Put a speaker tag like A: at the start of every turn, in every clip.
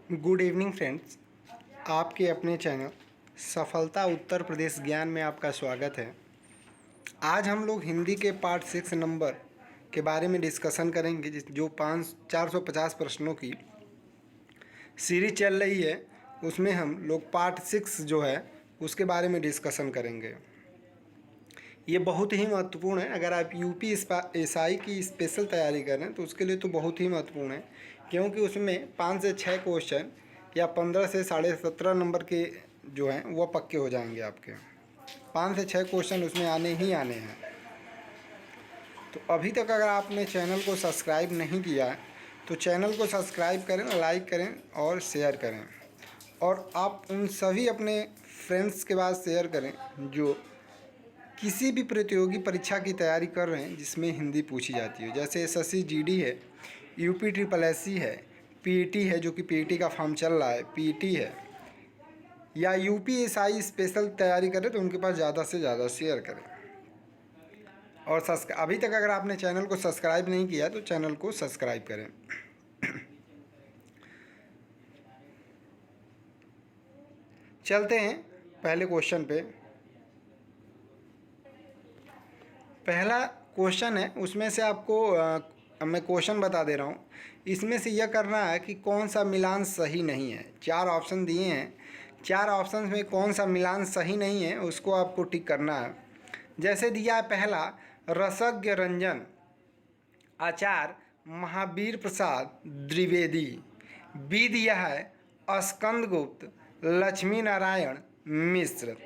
A: Good evening friends. आपके अपने channel सफलता उत्तर प्रदेश ज्ञान में आपका स्वागत है। आज हम लोग हिंदी के पार्ट 6 नंबर के बारे में डिस्कशन करेंगे, जो 450 प्रश्नों की सीरीज चल रही है। उसमें हम लोग पार्ट 6 जो है उसके बारे में डिस्कशन करेंगे। ये बहुत ही महत्वपूर्ण है। अगर आप यूपी एसआई की स्पेशल तैयारी कर रहे हैं तो उसके लिए तो बहुत ही महत्वपूर्ण है, क्योंकि उसमें 5 से 6 क्वेश्चन या 15 से 17.5 नंबर के जो हैं वह पक्के हो जाएंगे। आपके 5 से 6 क्वेश्चन उसमें आने ही आने हैं। तो अभी तक अगर आपने चैनल को सब्सक्राइब नहीं किया है तो चैनल को सब्सक्राइब करें, लाइक करें और शेयर करें। और आप उन सभी अपने फ्रेंड्स के पास शेयर करें जो किसी भी प्रतियोगी परीक्षा की तैयारी कर रहे हैं जिसमें हिंदी पूछी जाती है। जैसे एसएससी जीडी है, यूपी ट्रिपल एससी है, पीईटी है जो कि पीईटी का फॉर्म चल रहा है, पीईटी है, या यूपी एसआई स्पेशल तैयारी करें तो उनके पास ज़्यादा से ज़्यादा शेयर करें। और अभी तक अगर आपने चैनल को सब्सक्राइब नहीं किया तो चैनल को सब्सक्राइब करें। चलते हैं पहले क्वेश्चन पे। पहला क्वेश्चन है, उसमें से आपको मैं क्वेश्चन बता दे रहा हूँ। इसमें से यह करना है कि कौन सा मिलान सही नहीं है। 4 ऑप्शन दिए हैं, 4 ऑप्शन में कौन सा मिलान सही नहीं है उसको आपको टिक करना है। जैसे दिया है पहला, रसज्ञ रंजन आचार्य महावीर प्रसाद द्विवेदी। बी दिया है स्कंदगुप्त लक्ष्मी नारायण मिश्र।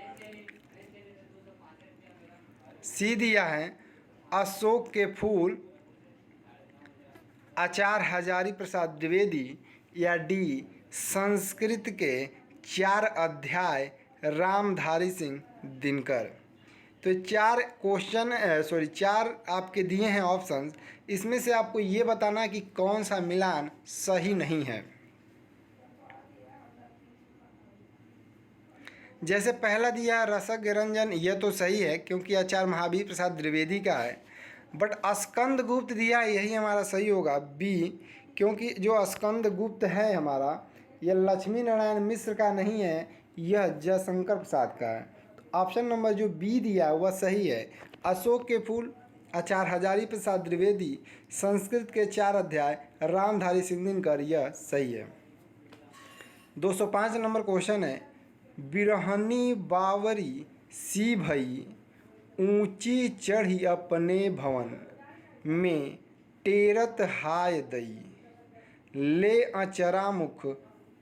A: सी दिया है अशोक के फूल आचार्य हजारी प्रसाद द्विवेदी। या डी संस्कृत के 4 अध्याय रामधारी सिंह दिनकर। तो 4 क्वेश्चन 4 आपके दिए हैं ऑप्शंस। इसमें से आपको ये बताना है कि कौन सा मिलान सही नहीं है। जैसे पहला दिया है रसज्ञ रंजन, यह तो सही है क्योंकि आचार्य महावीर प्रसाद द्विवेदी का है। बट स्कंदगुप्त दिया है, यही हमारा सही होगा बी, क्योंकि जो स्कंदगुप्त है हमारा, यह लक्ष्मी नारायण मिश्र का नहीं है, यह जयशंकर प्रसाद का है। तो ऑप्शन नंबर जो बी दिया है वह सही है। अशोक के फूल आचार्य हजारी प्रसाद द्विवेदी, संस्कृत के 4 अध्याय रामधारी सिंह दिनकर, यह सही है। 205 नंबर क्वेश्चन है, बिरहनी बावरी सी भई ऊंची चढ़ी अपने भवन में टेरत हाय दई। ले अचरा मुख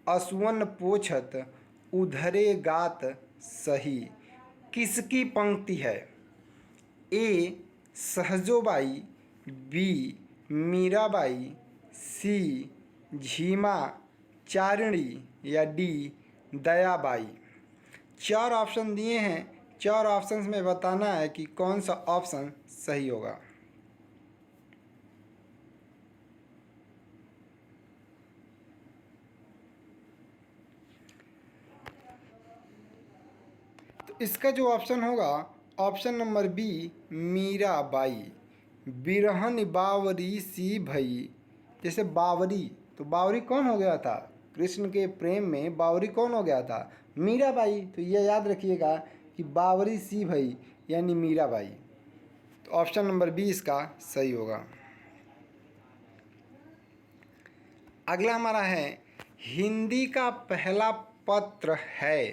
A: असुवन पोछत उधरे गात सही। किसकी पंक्ति है? ए सहजोबाई, बी मीराबाई, सी झीमा चारिणी, या डी दयाबाई। 4 ऑप्शन दिए हैं, 4 ऑप्शंस में बताना है कि कौन सा ऑप्शन सही होगा। तो इसका जो ऑप्शन होगा ऑप्शन नंबर बी मीराबाई। बिरहन बावरी सी भई, जैसे बावरी, तो बावरी कौन हो गया था? कृष्ण के प्रेम में बावरी कौन हो गया था? मीराबाई। तो ये याद रखिएगा कि बावरी सी भई यानी मीराबाई। तो ऑप्शन नंबर बी इसका सही होगा। अगला हमारा है, हिंदी का पहला पत्र है।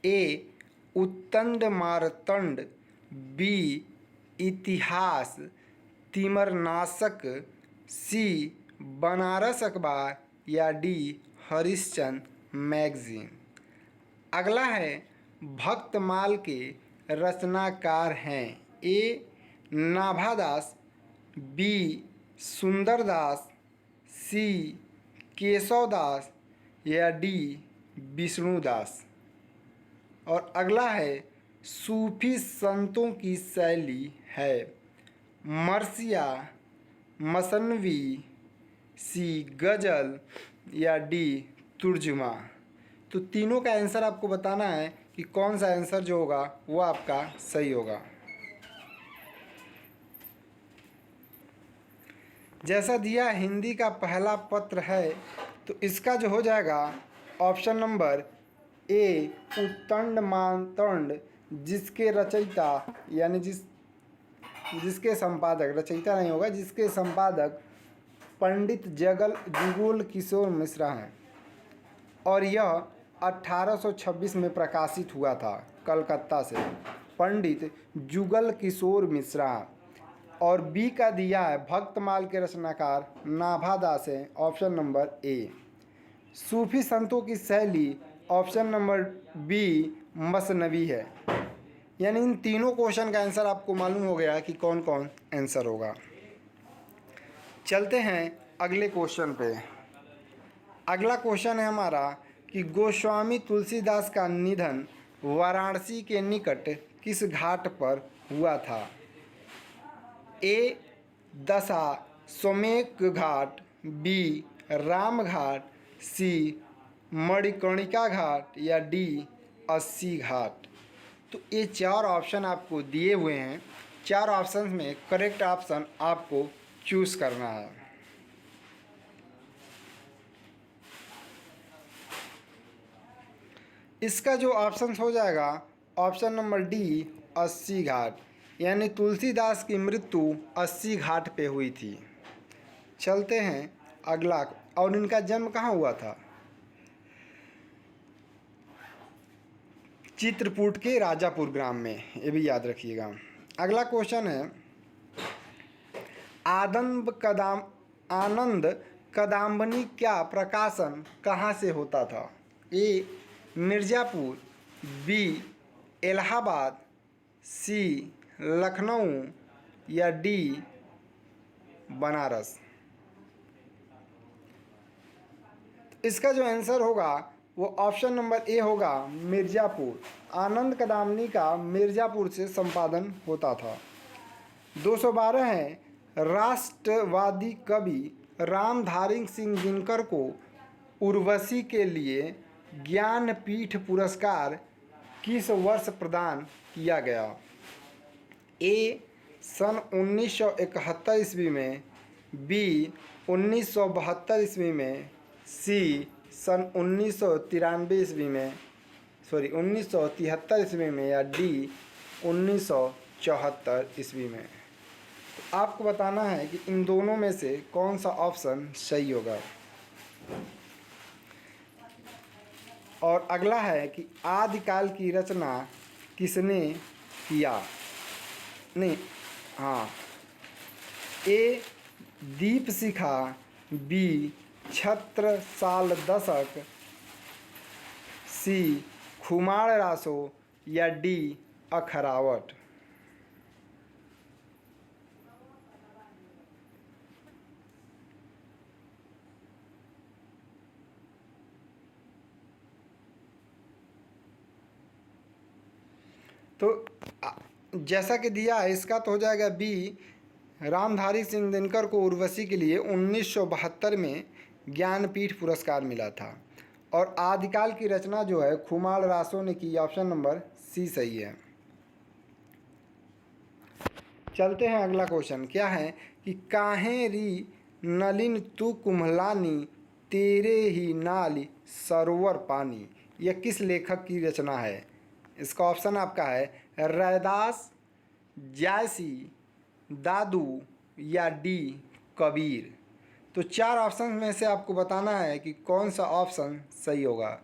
A: ए उत्तंड मारतंड, बी इतिहास तिमरनाशक, सी बनारस अखबार, या डी हरिश्चंद्र मैगजीन। अगला है, भक्तमाल के रचनाकार हैं। ए नाभादास, बी सुंदरदास, सी केशवदास, या डी विष्णुदास। और अगला है, सूफी संतों की शैली है। मरसिया, मसनवी, सी गज़ल, या डी तुर्जुमा। तो तीनों का आंसर आपको बताना है कि कौन सा आंसर जो होगा वो आपका सही होगा। जैसा दिया हिंदी का पहला पत्र है, तो इसका जो हो जाएगा ऑप्शन नंबर ए उत्तंड मातंड, जिसके रचयिता यानी जिसके संपादक, रचयिता नहीं होगा, जिसके संपादक पंडित जुगल किशोर मिश्रा हैं और यह 1826 में प्रकाशित हुआ था कलकत्ता से, पंडित जुगल किशोर मिश्रा। और बी का दिया है भक्तमाल के रचनाकार नाभादास हैं, ऑप्शन नंबर ए। सूफी संतों की शैली, ऑप्शन नंबर बी मसनवी है। यानी इन तीनों क्वेश्चन का आंसर आपको मालूम हो गया कि कौन कौन आंसर होगा। चलते हैं अगले क्वेश्चन पे। अगला क्वेश्चन है हमारा कि गोस्वामी तुलसीदास का निधन वाराणसी के निकट किस घाट पर हुआ था? ए दशा स्वमेक घाट, बी राम घाट, सी मणिकर्णिका घाट या डी अस्सी घाट। तो ये चार ऑप्शन आपको दिए हुए हैं। चार ऑप्शन में करेक्ट ऑप्शन आपको चूज करना है। इसका जो ऑप्शन हो जाएगा ऑप्शन नंबर डी अस्सी घाट, यानी तुलसीदास की मृत्यु अस्सी घाट पे हुई थी। चलते हैं अगला। और इनका जन्म कहाँ हुआ था? चित्रकूट के राजापुर ग्राम में, ये भी याद रखिएगा। अगला क्वेश्चन है आनंद कदाम्बनी का प्रकाशन कहाँ से होता था? ए मिर्ज़ापुर, बी इलाहाबाद, सी लखनऊ या डी बनारस। इसका जो आंसर होगा वो ऑप्शन नंबर ए होगा मिर्ज़ापुर। आनंद कदामनी का मिर्ज़ापुर से संपादन होता था। 212 है राष्ट्रवादी कवि रामधारी सिंह दिनकर को उर्वशी के लिए ज्ञानपीठ पुरस्कार किस वर्ष प्रदान किया गया? ए सन 1971 ईस्वी में, बी 1972 ईस्वी में, सी सन 1993 ईस्वी में, 1973 ईस्वी में या डी 1974 ईस्वी में। तो आपको बताना है कि इन दोनों में से कौन सा ऑप्शन सही होगा। और अगला है कि आदिकाल की रचना किसने किया? नहीं, हाँ, ए दीपशिखा, बी छत्रसाल दशक, सी खुमार रासो या डी अखरावट। तो जैसा कि दिया है इसका तो हो जाएगा बी रामधारी सिंह दिनकर को उर्वशी के लिए 1972 में ज्ञानपीठ पुरस्कार मिला था। और आदिकाल की रचना जो है खुमार रासो ने की, ऑप्शन नंबर सी सही है। चलते हैं अगला क्वेश्चन। क्या है कि काहे री नलिन तू कुम्हलानी तेरे ही नाली सरोवर पानी, यह किस लेखक की रचना है? इसका ऑप्शन आपका है रैदास, जायसी, दादू या डी कबीर। तो चार ऑप्शन में से आपको बताना है कि कौन सा ऑप्शन सही होगा।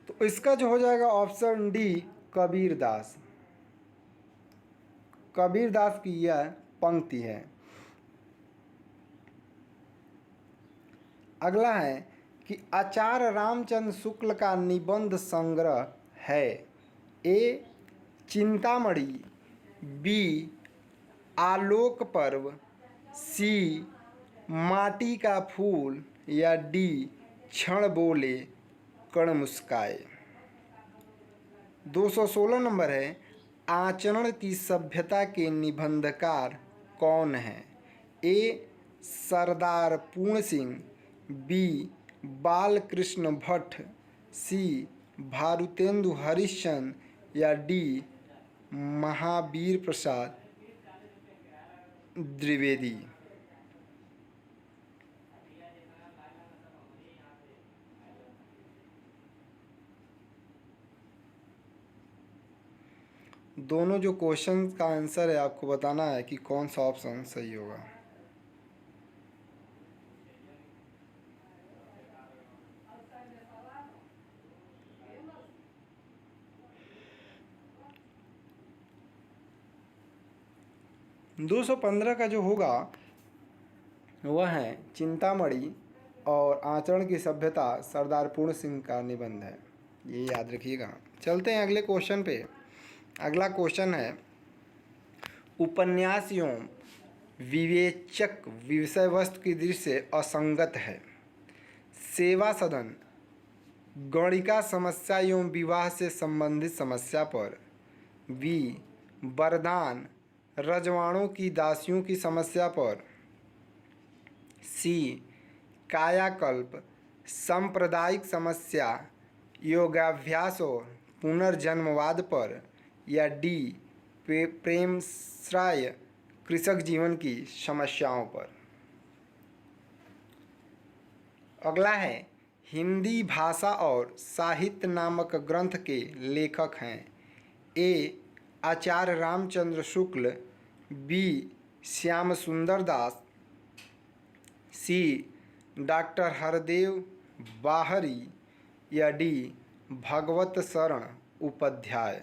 A: तो इसका जो हो जाएगा ऑप्शन डी कबीर दास। कबीर दास की यह पंक्ति है। अगला है कि आचार्य रामचंद्र शुक्ल का निबंध संग्रह है। ए चिंतामणि, बी आलोक पर्व, सी माटी का फूल या डी क्षण बोले कण मुस्काए। 216 नंबर है आचरण की सभ्यता के निबंधकार कौन हैं? ए सरदार पूर्ण सिंह, बी बालकृष्ण भट्ट, सी भारुतेंदु हरिश्चंद्र या डी महावीर प्रसाद द्विवेदी। दोनों जो क्वेश्चन का आंसर है आपको बताना है कि कौन सा ऑप्शन सही होगा। दो सौ पंद्रह का जो होगा वह है चिंतामणि और आचरण की सभ्यता सरदार पूर्ण सिंह का निबंध है, ये याद रखिएगा। चलते हैं अगले क्वेश्चन पे। अगला क्वेश्चन है उपन्यास एवं विवेचक विषय वस्तु की दृष्टि से असंगत है। सेवा सदन गणिका समस्या एवं विवाह से संबंधित समस्या पर। बी वरदान रजवाड़ों की दासियों की समस्या पर। सी कायाकल्प सांप्रदायिक समस्या योगाभ्यास और पुनर्जन्मवाद पर। या डी प्रेमश्राय कृषक जीवन की समस्याओं पर। अगला है हिंदी भाषा और साहित्य नामक ग्रंथ के लेखक हैं। ए आचार्य रामचंद्र शुक्ल, बी श्याम सुंदर दास, सी डॉक्टर हरदेव बाहरी, या डी भगवत शरण उपाध्याय।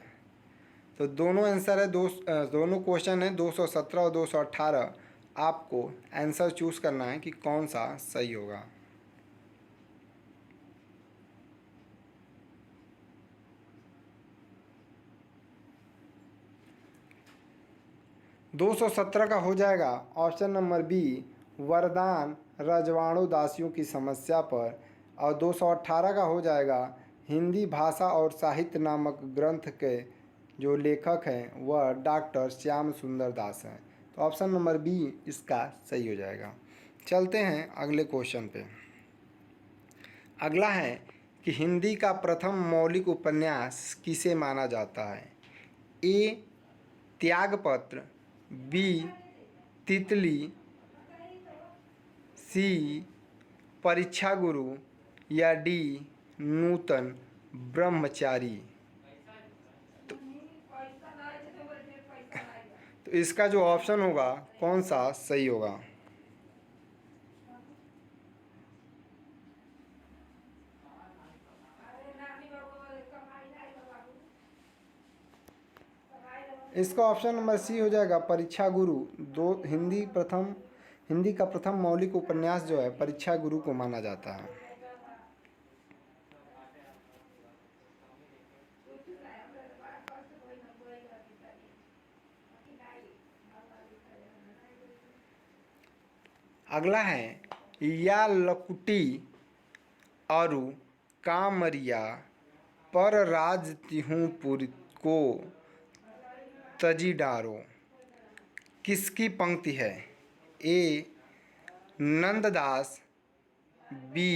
A: तो दोनों आंसर है दोनों क्वेश्चन है 217 और 218। आपको आंसर चूज़ करना है कि कौन सा सही होगा। दो सौ सत्रह का हो जाएगा ऑप्शन नंबर बी वरदान रजवाड़ों दासियों की समस्या पर। और 218 का हो जाएगा हिंदी भाषा और साहित्य नामक ग्रंथ के जो लेखक हैं वह डॉक्टर श्याम सुंदर दास हैं। तो ऑप्शन नंबर बी इसका सही हो जाएगा। चलते हैं अगले क्वेश्चन पे। अगला है कि हिंदी का प्रथम मौलिक उपन्यास किसे माना जाता है। ए त्यागपत्र, बी तितली, सी परीक्षा गुरु, या डी नूतन ब्रह्मचारी। तो इसका जो ऑप्शन होगा कौन सा सही होगा। इसका ऑप्शन नंबर सी हो जाएगा परीक्षा गुरु। हिंदी का प्रथम मौलिक उपन्यास जो है परीक्षा गुरु को माना जाता है। अगला है या लकुटी अरु कामरिया पर राज तिहूपुर को तजी डारो किसकी पंक्ति है। ए नंददास, बी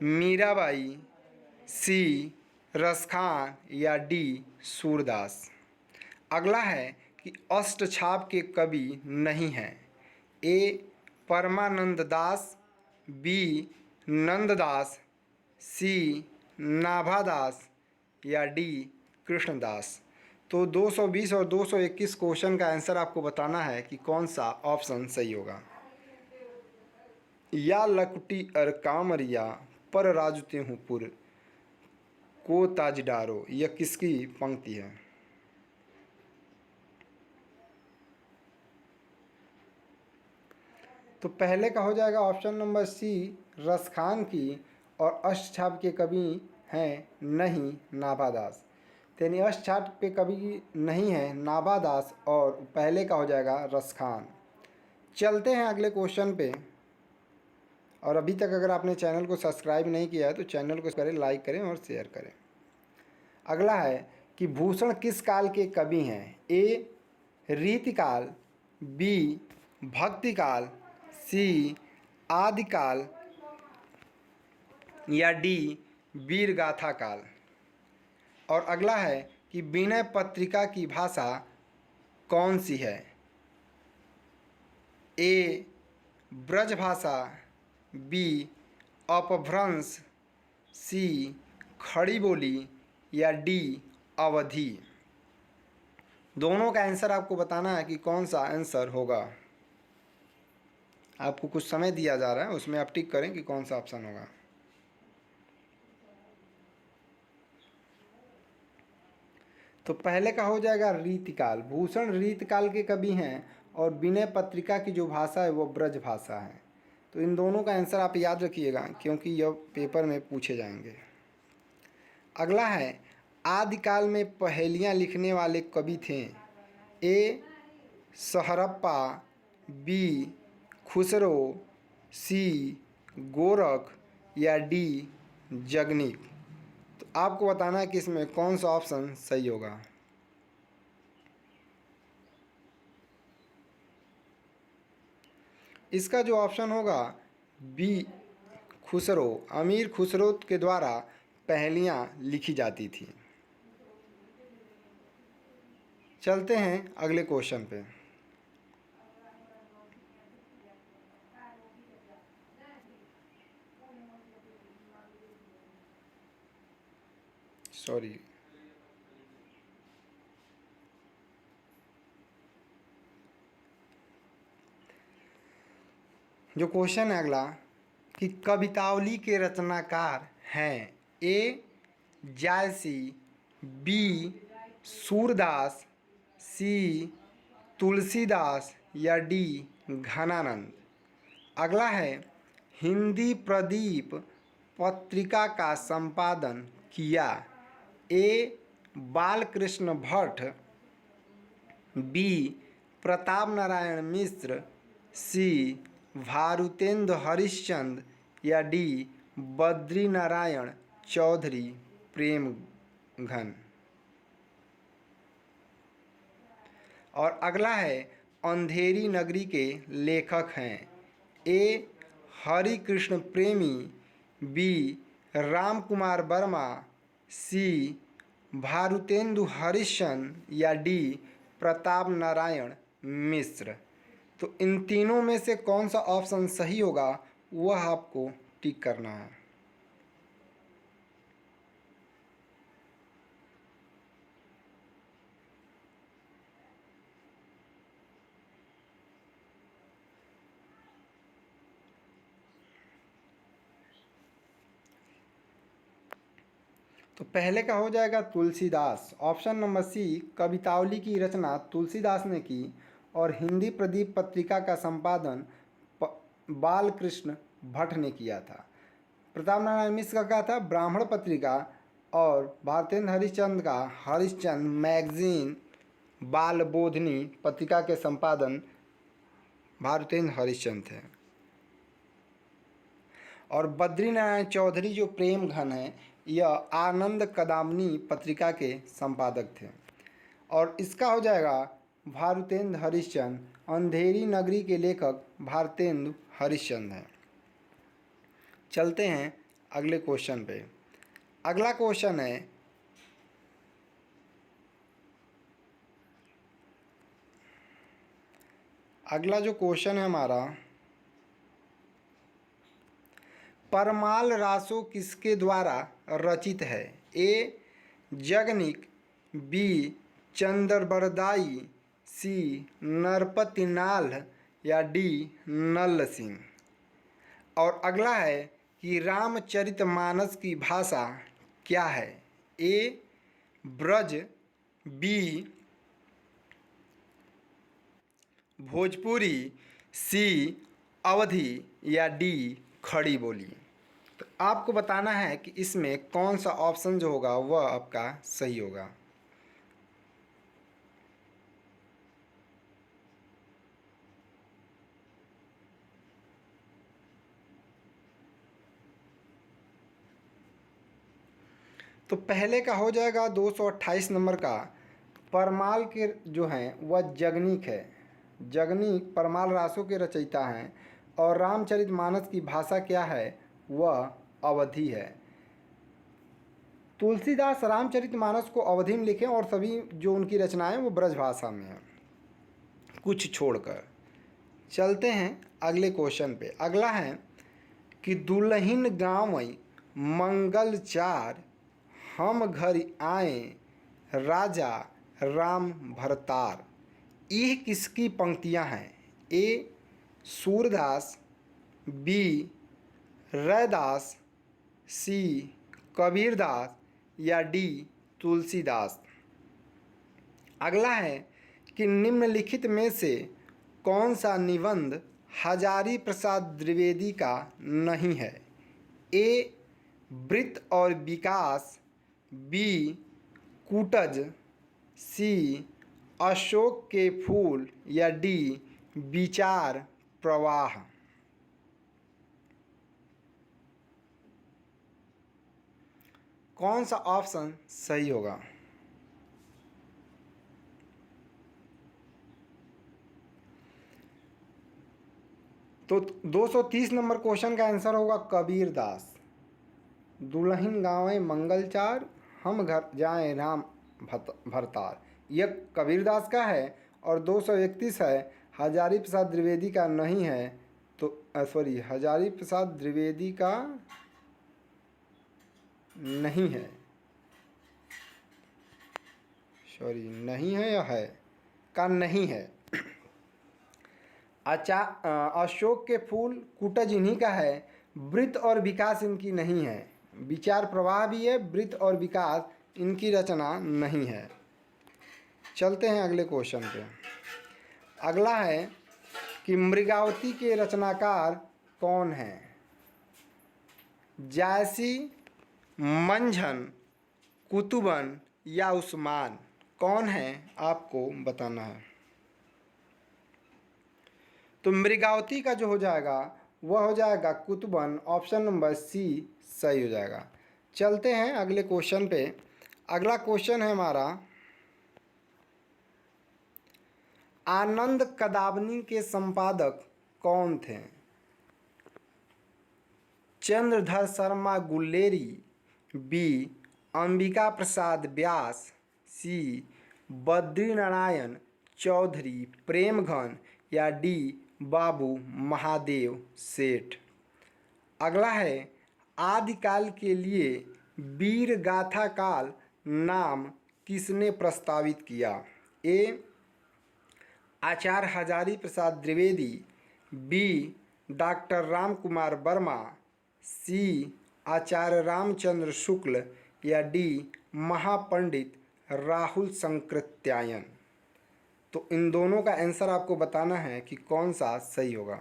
A: मीराबाई, सी रसखान, या डी सूरदास। अगला है कि अष्टछाप के कवि नहीं हैं। ए परमानंद दास, बी नंददास, सी नाभादास, या डी कृष्णदास। तो 220 और 221 क्वेश्चन का आंसर आपको बताना है कि कौन सा ऑप्शन सही होगा। या लकुटी अर कामरिया पर राजू तिहूपुर को ताज डारो, यह किसकी पंक्ति है। तो पहले का हो जाएगा ऑप्शन नंबर सी रसखान की, और अष्टछाप के कवि हैं नहीं नाभादास। यानी अष्टछाप पे कवि नहीं है नाभादास, और पहले का हो जाएगा रसखान। चलते हैं अगले क्वेश्चन पे। और अभी तक अगर आपने चैनल को सब्सक्राइब नहीं किया है तो चैनल को करें, लाइक करें और शेयर करें। अगला है कि भूषण किस काल के कवि हैं। ए रीतिकाल, बी भक्तिकाल, सी आदिकाल, या डी वीरगाथा काल। और अगला है कि विनय पत्रिका की भाषा कौन सी है? ए ब्रज भाषा, बी अपभ्रंश, सी खड़ी बोली या डी अवधी। दोनों का आंसर आपको बताना है कि कौन सा आंसर होगा। आपको कुछ समय दिया जा रहा है, उसमें आप टिक करें कि कौन सा ऑप्शन होगा। तो पहले का हो जाएगा रीतिकाल। भूषण रीतिकाल के कवि हैं और विनय पत्रिका की जो भाषा है वो ब्रज भाषा है। तो इन दोनों का आंसर आप याद रखिएगा क्योंकि यह पेपर में पूछे जाएंगे। अगला है आदिकाल में पहेलियाँ लिखने वाले कवि थे। ए सहरप्पा, बी खुसरो, सी गोरख या डी जगनीक। तो आपको बताना है कि इसमें कौन सा ऑप्शन सही होगा। इसका जो ऑप्शन होगा बी खुसरो, अमीर खुसरो के द्वारा पहेलियाँ लिखी जाती थी। चलते हैं अगले क्वेश्चन पे। सॉरी, जो क्वेश्चन है अगला कि कवितावली के रचनाकार हैं। ए जायसी, बी सूरदास, सी तुलसीदास या डी घनानंद। अगला है हिंदी प्रदीप पत्रिका का संपादन किया। ए बालकृष्ण भट्ट, बी प्रताप नारायण मिश्र, सी भारुतेंद्र हरिश्चंद्र या डी बद्री नारायण चौधरी प्रेमघन। और अगला है अंधेरी नगरी के लेखक हैं। ए हरि कृष्ण प्रेमी, बी राम कुमार वर्मा, सी भारुतेंदु हरिश्चंद्र या डी प्रताप नारायण मिश्र। तो इन तीनों में से कौन सा ऑप्शन सही होगा वह आपको टिक करना है। तो पहले का हो जाएगा Tulsidas. Option number C Kavitavali की रचना तुलसीदास ने की और हिंदी प्रदीप पत्रिका का संपादन बालकृष्ण भट्ट ने किया था। प्रताप नारायण मिश्र का क्या था, ब्राह्मण पत्रिका, और भारतेंद्र हरिश्चंद्र का हरिश्चंद्र मैगजीन बालबोधिनी पत्रिका के संपादन भारतेंद्र हरिश्चंद्र थे। और बद्री नारायण चौधरी जो प्रेम घन है यह आनंद कदामनी पत्रिका के संपादक थे। और इसका हो जाएगा भारतेंद्र हरिश्चंद्र। अंधेरी नगरी के लेखक भारतेंद्र हरिश्चंद्र हैं। चलते हैं अगले क्वेश्चन पे। अगला क्वेश्चन है अगला जो क्वेश्चन है हमारा, परमाल रासो किसके द्वारा रचित है। ए जगनिक, बी चंद्रबरदाई, सी नरपति नाल या डी नल्ल सिंह। और अगला है कि रामचरितमानस की भाषा क्या है। ए ब्रज, बी भोजपुरी, सी अवधी या डी खड़ी बोली। तो आपको बताना है कि इसमें कौन सा ऑप्शन जो होगा वह आपका सही होगा। तो पहले का हो जाएगा 228 नंबर का। परमाल के जो हैं वह जगनीक है। जगनीक परमाल रासों के रचयिता हैं और रामचरितमानस की भाषा क्या है वह अवधी है। तुलसीदास रामचरितमानस को अवधि में लिखे और सभी जो उनकी रचनाएं वो ब्रज भाषा में हैं, कुछ छोड़कर। चलते हैं अगले क्वेश्चन पे। अगला है कि दुल्हिन गाँवई मंगल चार, हम घर आए राजा राम भरतार। ये किसकी पंक्तियां हैं? ए सूरदास, बी रैदास, सी कबीरदास या डी तुलसीदास। अगला है कि निम्नलिखित में से कौन सा निबंध हजारी प्रसाद द्विवेदी का नहीं है? ए वृत्त और विकास, बी कूटज, सी अशोक के फूल या डी विचार प्रवाह। कौन सा ऑप्शन सही होगा? तो 230 नंबर क्वेश्चन का आंसर होगा कबीरदास। दुल्हिन गाँवे मंगल चार, हम घर जाएं राम भरतार, यह कबीरदास का है। और 231 है हजारी प्रसाद द्विवेदी का नहीं है। तो सॉरी, हजारी प्रसाद द्विवेदी का नहीं है, सॉरी नहीं है या है का नहीं है। अशोक के फूल कूटज इन्हीं का है, वृत्त और विकास इनकी नहीं है। विचार प्रवाह भी है, वृत्त और विकास इनकी रचना नहीं है। चलते हैं अगले क्वेश्चन पे। अगला है कि मृगावती के रचनाकार कौन हैं? जायसी, मंझन, कुतुबन या उस्मान। कौन है आपको बताना है। तो मृगावती का जो हो जाएगा वह हो जाएगा कुतुबन। ऑप्शन नंबर सी सही हो जाएगा। चलते हैं अगले क्वेश्चन पे। अगला क्वेश्चन है हमारा, आनंद कदावनी के संपादक कौन थे? चंद्रधर शर्मा गुल्लेरी, बी अंबिका प्रसाद व्यास, सी बद्रीनारायण चौधरी प्रेमघन या डी बाबू महादेव सेठ। अगला है आदिकाल के लिए वीर गाथा काल नाम किसने प्रस्तावित किया? ए आचार्य हजारी प्रसाद द्विवेदी, बी डॉक्टर राम कुमार वर्मा, सी आचार्य रामचंद्र शुक्ल या डी महापंडित राहुल संकृत्यायन। तो इन दोनों का आंसर आपको बताना है कि कौन सा सही होगा।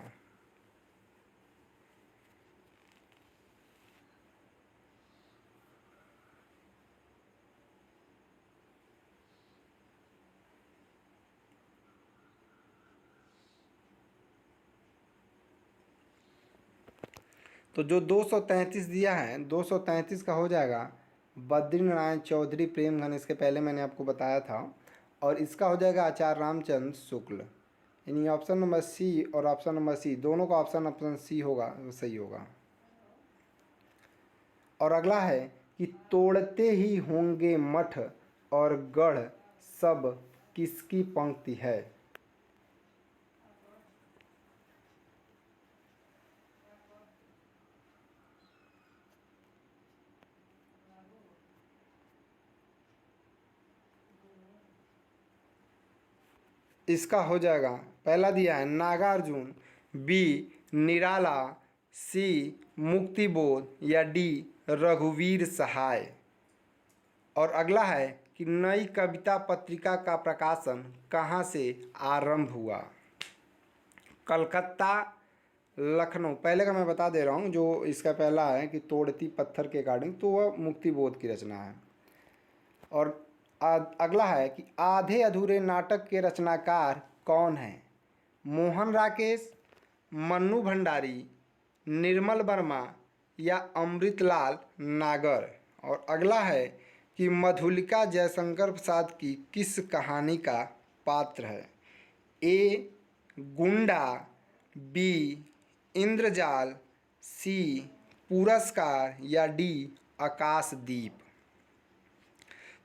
A: तो जो 233 दिया है, 233 का हो जाएगा बद्रीनारायण चौधरी प्रेमघन, इसके पहले मैंने आपको बताया था। और इसका हो जाएगा आचार्य रामचंद्र शुक्ल। यानी ऑप्शन नंबर सी और ऑप्शन नंबर सी दोनों का ऑप्शन सी होगा, वो सही होगा। और अगला है कि तोड़ते ही होंगे मठ और गढ़ सब किसकी पंक्ति है? इसका हो जाएगा, पहला दिया है नागार्जुन, बी निराला, सी मुक्तिबोध या डी रघुवीर सहाय। और अगला है कि नई कविता पत्रिका का प्रकाशन कहाँ से आरंभ हुआ? कलकत्ता, लखनऊ। पहले का मैं बता दे रहा हूँ, जो इसका पहला है कि तोड़ती पत्थर के अकॉर्डिंग, तो वह मुक्तिबोध की रचना है। और अगला है कि आधे अधूरे नाटक के रचनाकार कौन हैं? मोहन राकेश, मन्नू भंडारी, निर्मल वर्मा या अमृतलाल नागर। और अगला है कि मधुलिका जयशंकर प्रसाद की किस कहानी का पात्र है? ए गुंडा, बी इंद्रजाल, सी पुरस्कार या डी आकाशदीप।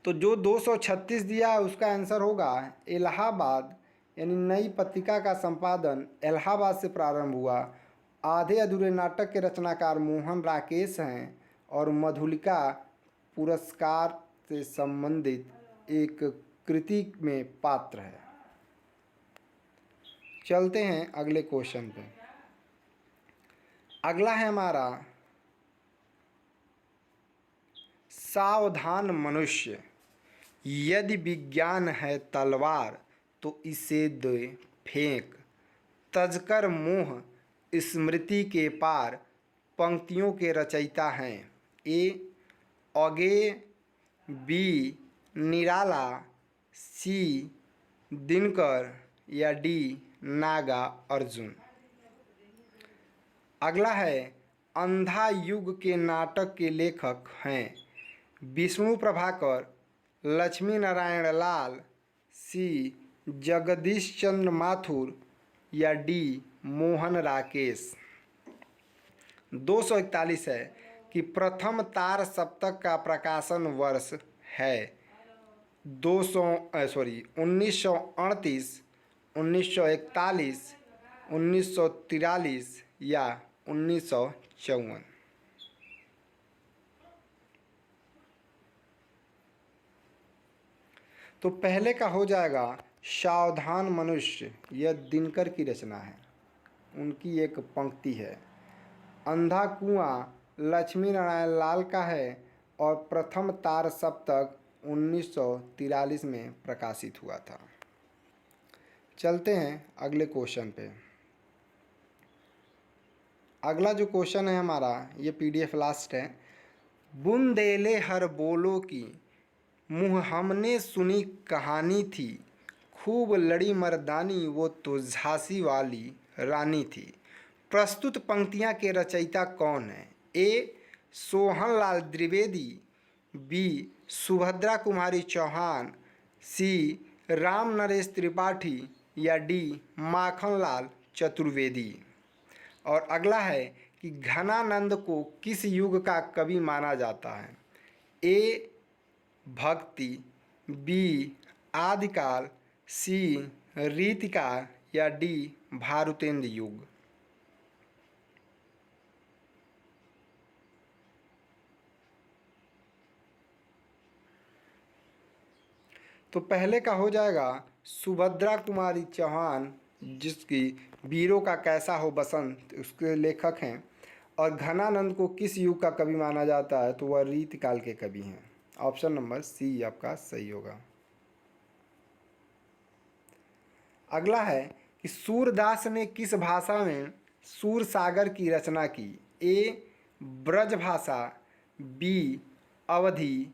A: तो जो 236 दिया है उसका आंसर होगा इलाहाबाद, यानी नई पत्रिका का संपादन इलाहाबाद से प्रारंभ हुआ। आधे अधूरे नाटक के रचनाकार मोहन राकेश हैं और मधुलिका पुरस्कार से संबंधित एक कृति में पात्र है। चलते हैं अगले क्वेश्चन पे। अगला है हमारा सावधान मनुष्य, यदि विज्ञान है तलवार तो इसे दे फेंक, तजकर मोह स्मृति के पार, पंक्तियों के रचयिता हैं। ए अगे, बी निराला, सी दिनकर या डी नागा अर्जुन। अगला है अंधा युग के नाटक के लेखक हैं विष्णु प्रभाकर, लक्ष्मी नारायण लाल, सी जगदीश चंद्र माथुर या डी मोहन राकेश। 241 है कि प्रथम तार सप्तक का प्रकाशन वर्ष है 1938, 1941, 1943 या 1954। तो पहले का हो जाएगा सावधान मनुष्य, यह दिनकर की रचना है, उनकी एक पंक्ति है। अंधा कुआं लक्ष्मी नारायण लाल का है और प्रथम तार सप्तक 1943 में प्रकाशित हुआ था। चलते हैं अगले क्वेश्चन पे। अगला जो क्वेश्चन है हमारा, ये पीडीएफ लास्ट है। बुंदेले हर बोलो की मुँह हमने सुनी कहानी थी, खूब लड़ी मर्दानी वो तो झांसी वाली रानी थी। प्रस्तुत पंक्तियाँ के रचयिता कौन है? ए सोहनलाल द्विवेदी, बी सुभद्रा कुमारी चौहान, सी राम नरेश त्रिपाठी या डी माखनलाल चतुर्वेदी। और अगला है कि घनानंद को किस युग का कवि माना जाता है? ए भक्ति, बी आदिकाल, सी रीतिकाल या डी भारुतेंद्र युग। तो पहले का हो जाएगा सुभद्रा कुमारी चौहान, जिसकी वीरों का कैसा हो बसंत उसके लेखक हैं। और घनानंद को किस युग का कवि माना जाता है? तो वह रीतिकाल के कवि हैं। ऑप्शन नंबर सी आपका सही होगा। अगला है कि सूरदास ने किस भाषा में सूरसागर की रचना की? ए ब्रज भाषा, बी अवधी,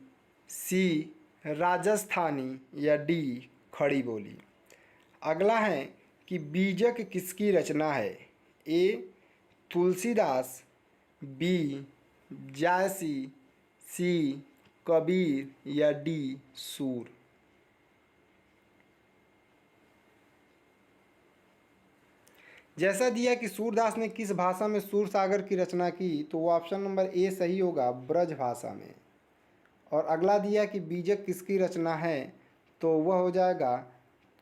A: सी राजस्थानी या डी खड़ी बोली। अगला है कि बीजक किसकी रचना है? ए तुलसीदास, बी जायसी, सी कबीर या डी सूर। जैसा दिया कि सूरदास ने किस भाषा में सूरसागर की रचना की, तो वो ऑप्शन नंबर ए सही होगा, ब्रज भाषा में। और अगला दिया कि बीजक किसकी रचना है, तो वह हो जाएगा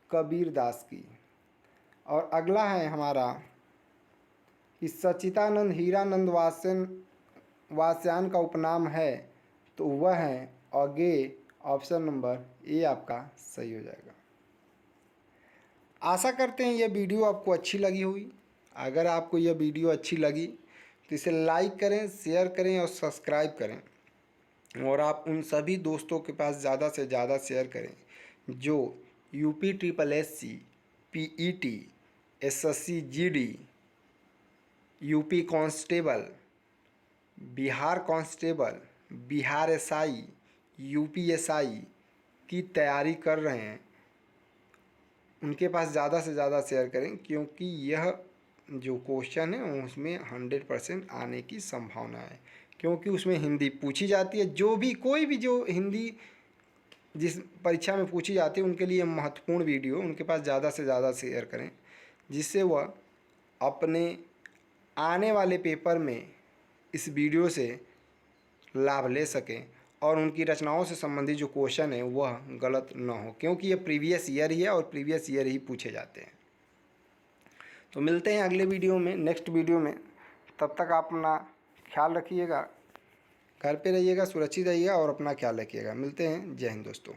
A: कबीर दास की। और अगला है हमारा कि सच्चिदानंद हीरानंद वास्यायन का उपनाम है, तो वह है अगे। ऑप्शन नंबर ए आपका सही हो जाएगा। आशा करते हैं यह वीडियो आपको अच्छी लगी हुई। अगर आपको यह वीडियो अच्छी लगी तो इसे लाइक करें, शेयर करें और सब्सक्राइब करें। और आप उन सभी दोस्तों के पास ज़्यादा से ज़्यादा शेयर करें जो UP SSSC, PET, SSC GD, UP constable, Bihar constable, Bihar SI, UP SI की तैयारी कर रहे हैं। उनके पास ज़्यादा से ज़्यादा शेयर करें, क्योंकि यह जो क्वेश्चन है उसमें 100% आने की संभावना है, क्योंकि उसमें हिंदी पूछी जाती है। जो भी कोई भी जो हिंदी जिस परीक्षा में पूछी जाती है उनके लिए महत्वपूर्ण वीडियो उनके पास ज़्यादा से ज़्यादा शेयर करें, जिससे वह अपने आने वाले पेपर में इस वीडियो से लाभ ले सकें और उनकी रचनाओं से संबंधित जो क्वेश्चन है वह गलत ना हो, क्योंकि ये प्रीवियस ईयर ही है और प्रीवियस ईयर ही पूछे जाते हैं। तो मिलते हैं अगले वीडियो में, नेक्स्ट वीडियो में। तब तक आप अपना ख्याल रखिएगा, घर पे रहिएगा, सुरक्षित रहिएगा और अपना ख्याल रखिएगा। मिलते हैं। जय हिंद दोस्तों।